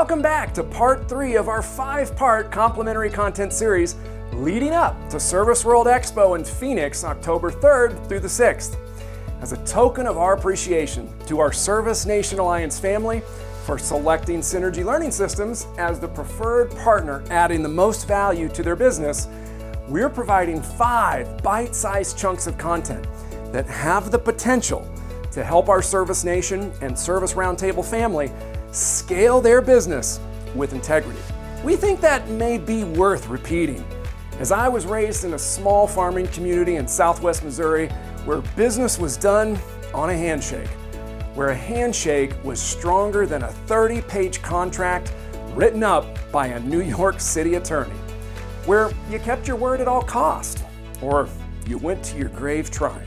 Welcome back to part 3 of our 5-part complimentary content series leading up to Service World Expo in Phoenix, October 3rd through the 6th. As a token of our appreciation to our Service Nation Alliance family for selecting Synergy Learning Systems as the preferred partner adding the most value to their business, we're providing 5 bite-sized chunks of content that have the potential to help our Service Nation and Service Roundtable family scale their business with integrity. We think that may be worth repeating, as I was raised in a small farming community in southwest Missouri where business was done on a handshake, where a handshake was stronger than a 30-page contract written up by a New York City attorney, where you kept your word at all costs, or you went to your grave trying.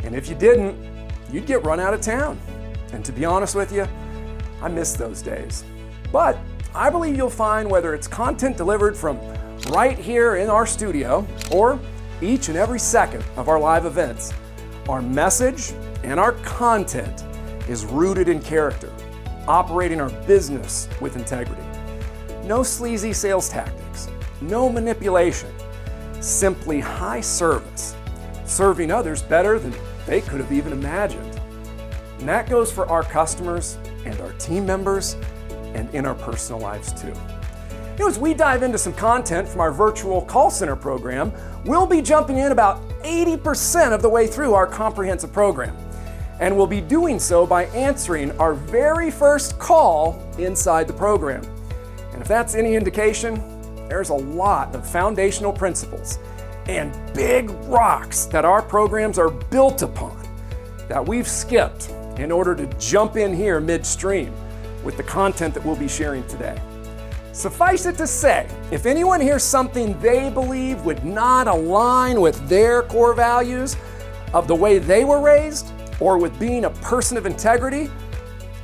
And if you didn't, you'd get run out of town. And to be honest with you, I miss those days. But I believe you'll find whether it's content delivered from right here in our studio or each and every second of our live events, our message and our content is rooted in character, operating our business with integrity. No sleazy sales tactics, no manipulation, simply high service, serving others better than they could have even imagined. And that goes for our customers and our team members and in our personal lives too. As we dive into some content from our virtual call center program, we'll be jumping in about 80% of the way through our comprehensive program. And we'll be doing so by answering our very first call inside the program. And if that's any indication, there's a lot of foundational principles and big rocks that our programs are built upon that we've skipped in order to jump in here midstream with the content that we'll be sharing today. Suffice it to say, if anyone hears something they believe would not align with their core values of the way they were raised or with being a person of integrity,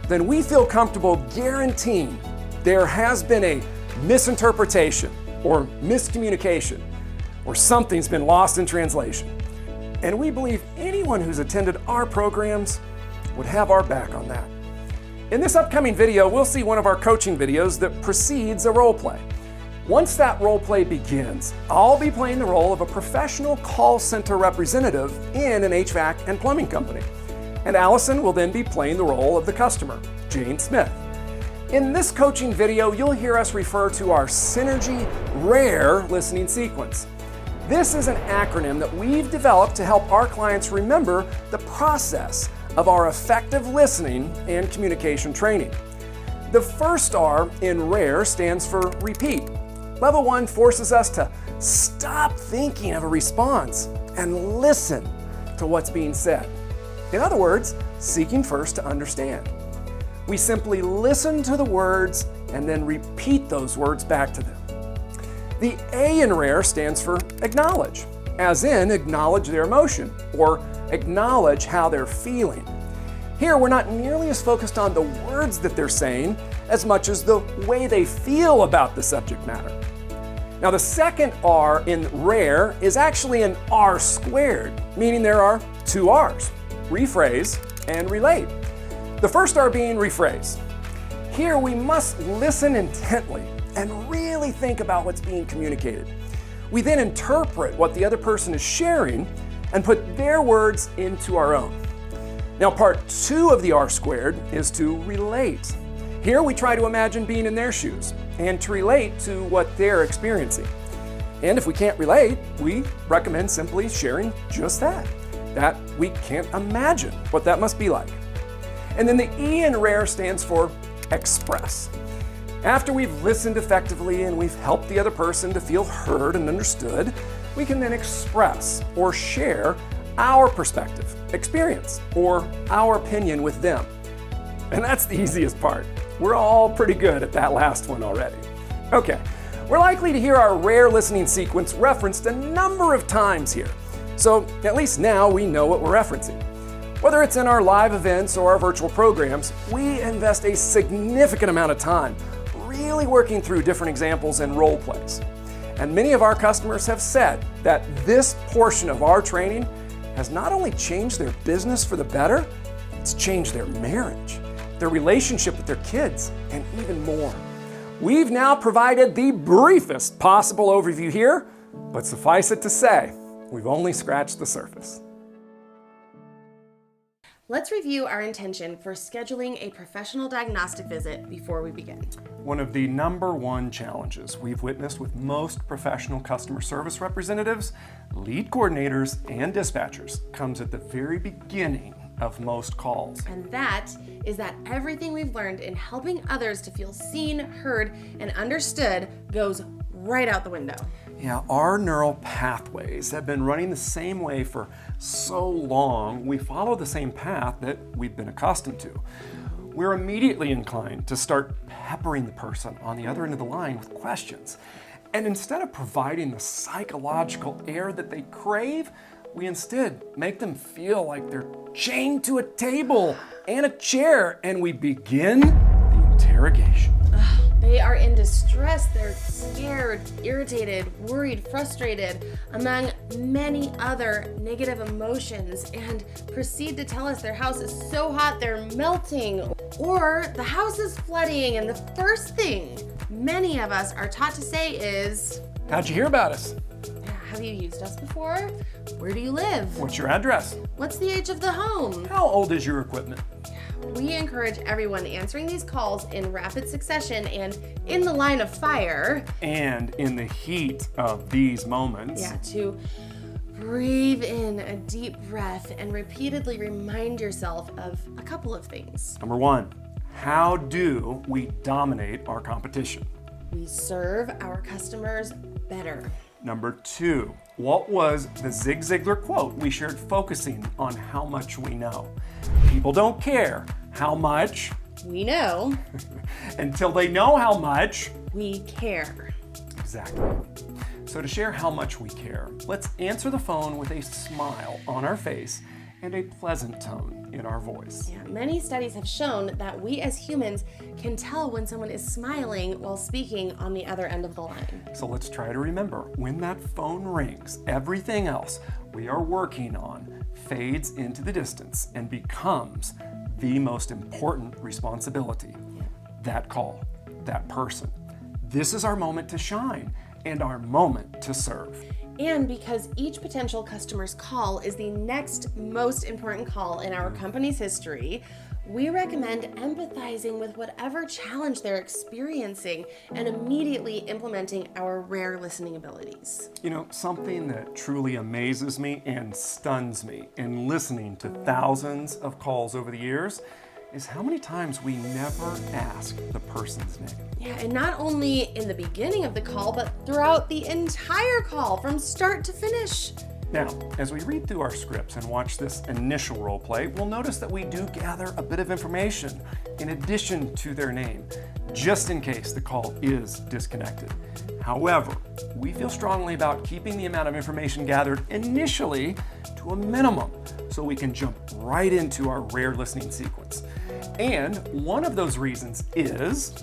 then we feel comfortable guaranteeing there has been a misinterpretation or miscommunication or something's been lost in translation. And we believe anyone who's attended our programs would have our back on that. In this upcoming video, we'll see one of our coaching videos that precedes a role play. Once that role play begins, I'll be playing the role of a professional call center representative in an HVAC and plumbing company. And Allison will then be playing the role of the customer, Jane Smith. In this coaching video, you'll hear us refer to our Synergy RARE listening sequence. This is an acronym that we've developed to help our clients remember the process of our effective listening and communication training. The first R in RARE stands for repeat. Level 1 forces us to stop thinking of a response and listen to what's being said. In other words, seeking first to understand. We simply listen to the words and then repeat those words back to them. The A in RARE stands for acknowledge, as in acknowledge their emotion or acknowledge how they're feeling. Here, we're not nearly as focused on the words that they're saying as much as the way they feel about the subject matter. Now, the second R in RARE is actually an R squared, meaning there are 2 R's, rephrase and relate. The first R being rephrase. Here, we must listen intently and really think about what's being communicated. We then interpret what the other person is sharing and put their words into our own. Now, part 2 of the R squared is to relate. Here we try to imagine being in their shoes and to relate to what they're experiencing. And if we can't relate, we recommend simply sharing just that we can't imagine what that must be like. And then the E in RARE stands for express. After we've listened effectively and we've helped the other person to feel heard and understood, we can then express or share our perspective, experience, or our opinion with them. And that's the easiest part. We're all pretty good at that last one already. Okay, we're likely to hear our RARE listening sequence referenced a number of times here. So at least now we know what we're referencing. Whether it's in our live events or our virtual programs, we invest a significant amount of time really working through different examples and role plays. And many of our customers have said that this portion of our training has not only changed their business for the better, it's changed their marriage. their relationship with their kids, and even more. We've now provided the briefest possible overview here, but suffice it to say, we've only scratched the surface. Let's review our intention for scheduling a professional diagnostic visit before we begin. One of the number one challenges we've witnessed with most professional customer service representatives, lead coordinators, and dispatchers comes at the very beginning of most calls. And that is that everything we've learned in helping others to feel seen, heard, and understood goes right out the window. Yeah, our neural pathways have been running the same way for so long, we follow the same path that we've been accustomed to. We're immediately inclined to start peppering the person on the other end of the line with questions. And instead of providing the psychological air that they crave, we instead make them feel like they're chained to a table and a chair, and we begin the interrogation. They are in distress, they're scared, irritated, worried, frustrated, among many other negative emotions, and proceed to tell us their house is so hot they're melting, or the house is flooding, and the first thing many of us are taught to say is, "How'd you hear about us? Have you used us before? Where do you live? What's your address? What's the age of the home?" How old is your equipment?" We encourage everyone answering these calls in rapid succession and in the line of fire. And in the heat of these moments. To breathe in a deep breath and repeatedly remind yourself of a couple of things. Number one, how do we dominate our competition? We serve our customers better. Number two, what was the Zig Ziglar quote we shared focusing on how much we know? People don't care how much we know until they know how much we care. Exactly. So to share how much we care, let's answer the phone with a smile on our face and a pleasant tone in our voice. Many studies have shown that we as humans can tell when someone is smiling while speaking on the other end of the line. So let's try to remember, when that phone rings, everything else we are working on fades into the distance and becomes the most important responsibility. That call, that person. This is our moment to shine and our moment to serve. And because each potential customer's call is the next most important call in our company's history, we recommend empathizing with whatever challenge they're experiencing and immediately implementing our rare listening abilities. You know, something that truly amazes me and stuns me in listening to thousands of calls over the years is how many times we never ask the person's name. And not only in the beginning of the call, but throughout the entire call from start to finish. Now, as we read through our scripts and watch this initial role play, we'll notice that we do gather a bit of information in addition to their name, just in case the call is disconnected. However, we feel strongly about keeping the amount of information gathered initially to a minimum so we can jump right into our rare listening sequence. And one of those reasons is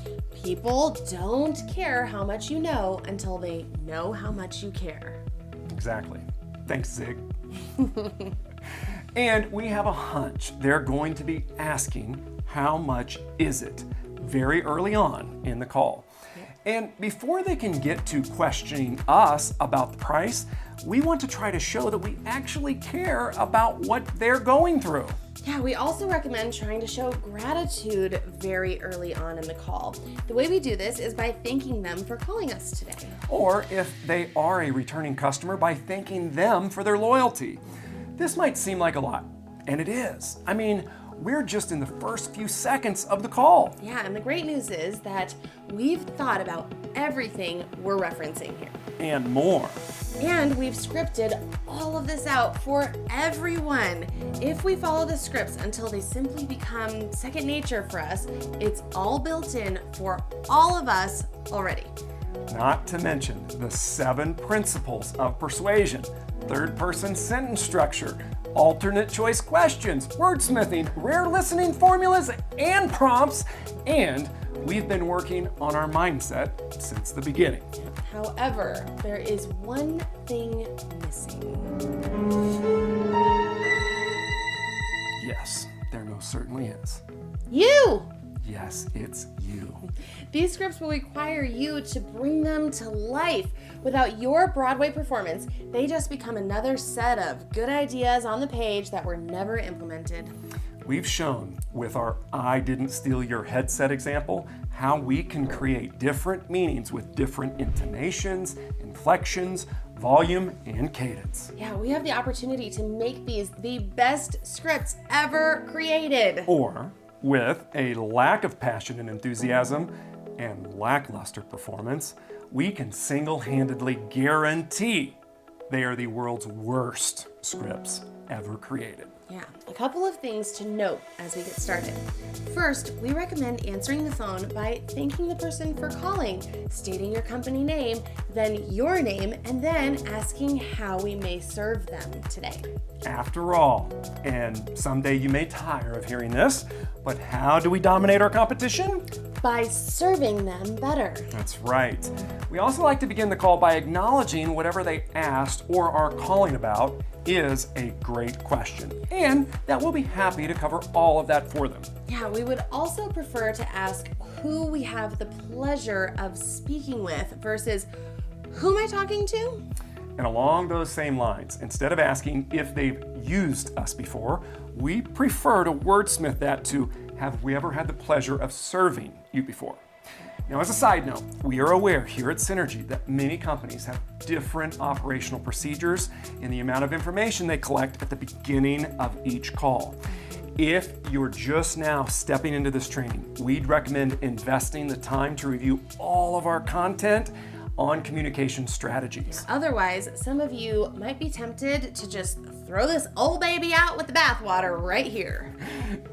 people don't care how much you know until they know how much you care. Exactly. Thanks, Zig. And we have a hunch they're going to be asking, how much is it? Very early on in the call. And before they can get to questioning us about the price, we want to try to show that we actually care about what they're going through. We also recommend trying to show gratitude very early on in the call. The way we do this is by thanking them for calling us today. Or if they are a returning customer, by thanking them for their loyalty. This might seem like a lot, and it is. I mean, we're just in the first few seconds of the call. And the great news is that we've thought about everything we're referencing here. And more. And we've scripted all of this out for everyone. If we follow the scripts until they simply become second nature for us, it's all built in for all of us already. Not to mention the 7 principles of persuasion, third-person sentence structure, alternate choice questions, wordsmithing, rare listening formulas, and prompts, and we've been working on our mindset since the beginning. However, there is one thing missing. Yes, there most certainly is. You! Yes, it's you. These scripts will require you to bring them to life. Without your Broadway performance, they just become another set of good ideas on the page that were never implemented. We've shown with our I didn't steal your headset example how we can create different meanings with different intonations, inflections, volume, and cadence. Yeah, we have the opportunity to make these the best scripts ever created. Or with a lack of passion and enthusiasm and lackluster performance, we can single-handedly guarantee they are the world's worst scripts ever created. Yeah, a couple of things to note as we get started. First, we recommend answering the phone by thanking the person for calling, stating your company name, then your name, and then asking how we may serve them today. After all, and someday you may tire of hearing this, but how do we dominate our competition? By serving them better. That's right. We also like to begin the call by acknowledging whatever they asked or are calling about is a great question, and that we'll be happy to cover all of that for them. Yeah, we would also prefer to ask who we have the pleasure of speaking with versus who am I talking to? And along those same lines, instead of asking if they've used us before, we prefer to wordsmith that to have we ever had the pleasure of serving you before? Now, as a side note, we are aware here at Synergy that many companies have different operational procedures in the amount of information they collect at the beginning of each call. If you're just now stepping into this training, we'd recommend investing the time to review all of our content on communication strategies. Otherwise, some of you might be tempted to just throw this old baby out with the bathwater right here.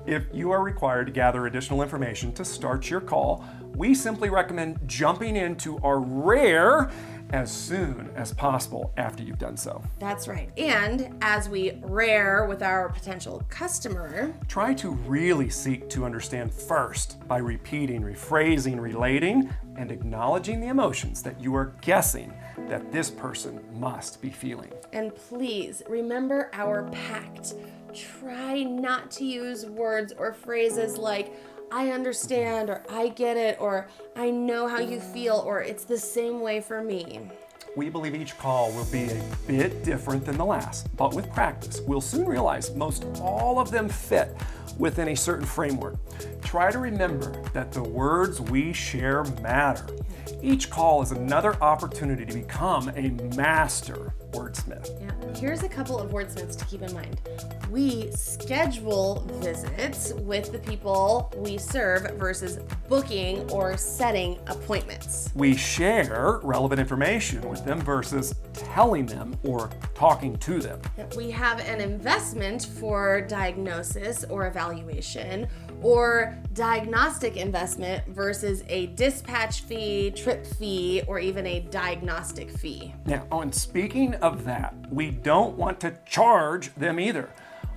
If you are required to gather additional information to start your call, we simply recommend jumping into our rare as soon as possible after you've done so. That's right. And as we rare with our potential customer, try to really seek to understand first by repeating, rephrasing, relating, and acknowledging the emotions that you are guessing that this person must be feeling. And please remember our pact. Try not to use words or phrases like, I understand, or I get it, or I know how you feel, or it's the same way for me. We believe each call will be a bit different than the last, but with practice, we'll soon realize most all of them fit within a certain framework. Try to remember that the words we share matter. Each call is another opportunity to become a master wordsmith. Yeah, here's a couple of wordsmiths to keep in mind. We schedule visits with the people we serve versus booking or setting appointments. We share relevant information with them versus telling them or talking to them. We have an investment for diagnosis or evaluation, or diagnostic investment versus a dispatch fee, trip fee, or even a diagnostic fee. Now, and speaking of that, we don't want to charge them either.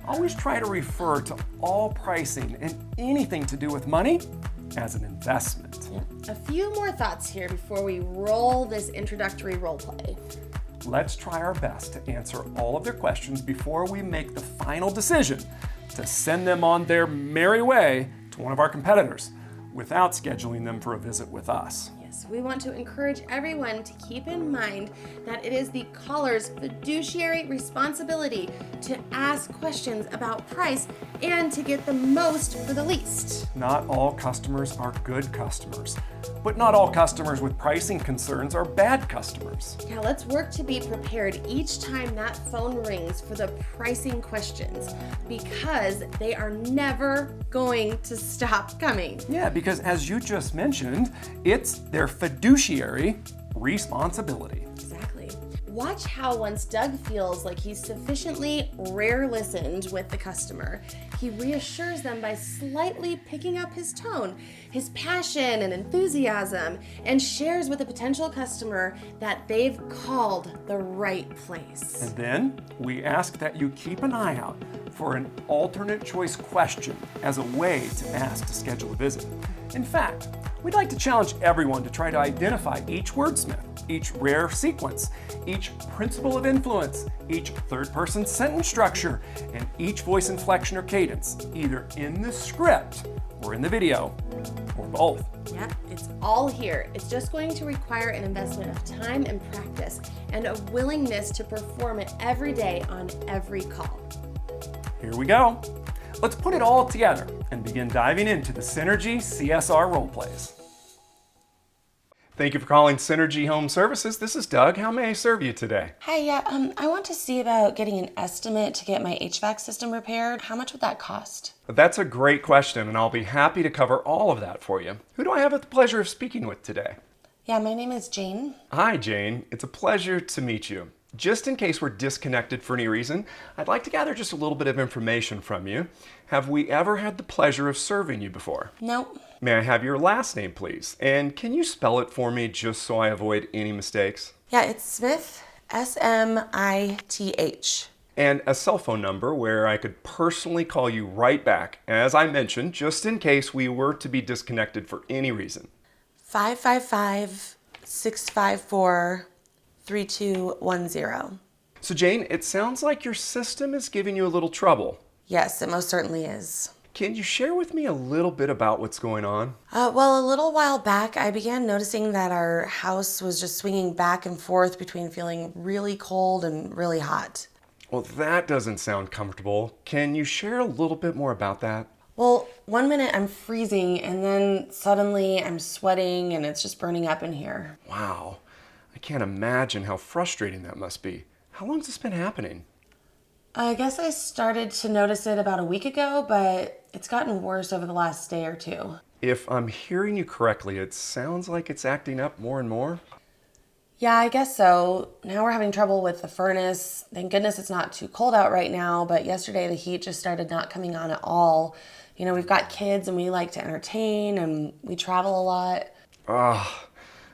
Always try to refer to all pricing and anything to do with money as an investment. A few more thoughts here before we roll this introductory role play. Let's try our best to answer all of their questions before we make the final decision to send them on their merry way to one of our competitors without scheduling them for a visit with us. Yes, we want to encourage everyone to keep in mind that it is the caller's fiduciary responsibility to ask questions about price and to get the most for the least. Not all customers are good customers, but not all customers with pricing concerns are bad customers. Yeah, let's work to be prepared each time that phone rings for the pricing questions, because they are never going to stop coming. Yeah, because as you just mentioned, it's their fiduciary responsibility. Exactly. Watch how once Doug feels like he's sufficiently rare listened with the customer, he reassures them by slightly picking up his tone, his passion and enthusiasm, and shares with the potential customer that they've called the right place. And then we ask that you keep an eye out for an alternate choice question as a way to ask to schedule a visit. In fact, We'd like to challenge everyone to try to identify each wordsmith, each rare sequence, each principle of influence, each third-person sentence structure, and each voice inflection or cadence, either in the script or in the video, or both. Yep, it's all here. It's just going to require an investment of time and practice and a willingness to perform it every day on every call. Here we go. Let's put it all together and begin diving into the Synergy CSR role plays. Thank you for calling Synergy Home Services. This is Doug. How may I serve you today? Hi, I want to see about getting an estimate to get my HVAC system repaired. How much would that cost? That's a great question, and I'll be happy to cover all of that for you. Who do I have the pleasure of speaking with today? Yeah, my name is Jane. Hi, Jane. It's a pleasure to meet you. Just in case we're disconnected for any reason, I'd like to gather just a little bit of information from you. Have we ever had the pleasure of serving you before? Nope. May I have your last name, please? And can you spell it for me just so I avoid any mistakes? Yeah, it's Smith, S-M-I-T-H. And a cell phone number where I could personally call you right back, as I mentioned, just in case we were to be disconnected for any reason. 555-654-3210. So Jane, it sounds like your system is giving you a little trouble. Yes, it most certainly is. Can you share with me a little bit about what's going on? Well, a little while back, I began noticing that our house was just swinging back and forth between feeling really cold and really hot. Well, that doesn't sound comfortable. Can you share a little bit more about that? Well, one minute I'm freezing and then suddenly I'm sweating and it's just burning up in here. Wow, I can't imagine how frustrating that must be. How long has this been happening? I guess I started to notice it about a week ago, but it's gotten worse over the last day or two. If I'm hearing you correctly, it sounds like it's acting up more and more. Yeah, I guess so. Now we're having trouble with the furnace. Thank goodness it's not too cold out right now, but yesterday the heat just started not coming on at all. You know, we've got kids and we like to entertain and we travel a lot. Ah,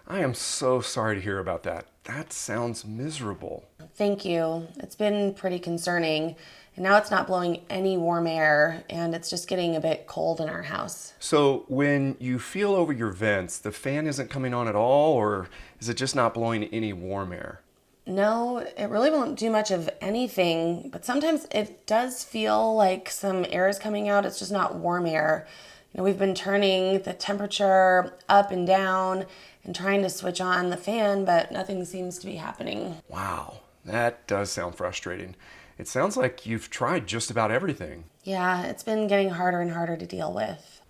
I am so sorry to hear about that. That sounds miserable. Thank you. It's been pretty concerning. And now it's not blowing any warm air and it's just getting a bit cold in our house. So when you feel over your vents, the fan isn't coming on at all, or is it just not blowing any warm air? No, it really won't do much of anything, but sometimes it does feel like some air is coming out. It's just not warm air. You know, we've been turning the temperature up and down and trying to switch on the fan, but nothing seems to be happening. Wow, that does sound frustrating. It sounds like you've tried just about everything. Yeah, it's been getting harder and harder to deal with.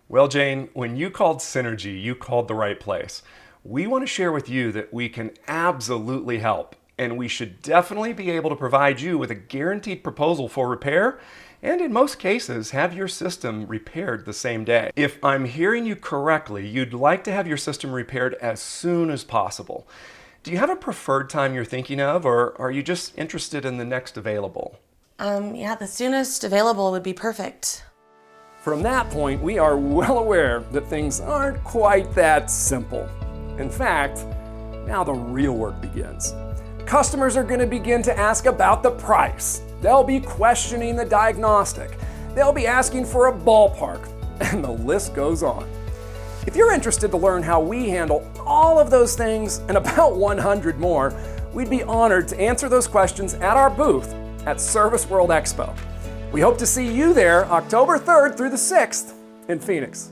Well, Jane, when you called Synergy, you called the right place. We want to share with you that we can absolutely help, and we should definitely be able to provide you with a guaranteed proposal for repair, and in most cases, have your system repaired the same day. If I'm hearing you correctly, you'd like to have your system repaired as soon as possible. Do you have a preferred time you're thinking of, or are you just interested in the next available? Yeah, the soonest available would be perfect. From that point, we are well aware that things aren't quite that simple. In fact, now the real work begins. Customers are going to begin to ask about the price. They'll be questioning the diagnostic. They'll be asking for a ballpark, and the list goes on. If you're interested to learn how we handle all of those things and about 100 more, we'd be honored to answer those questions at our booth at Service World Expo. We hope to see you there October 3rd through the 6th in Phoenix.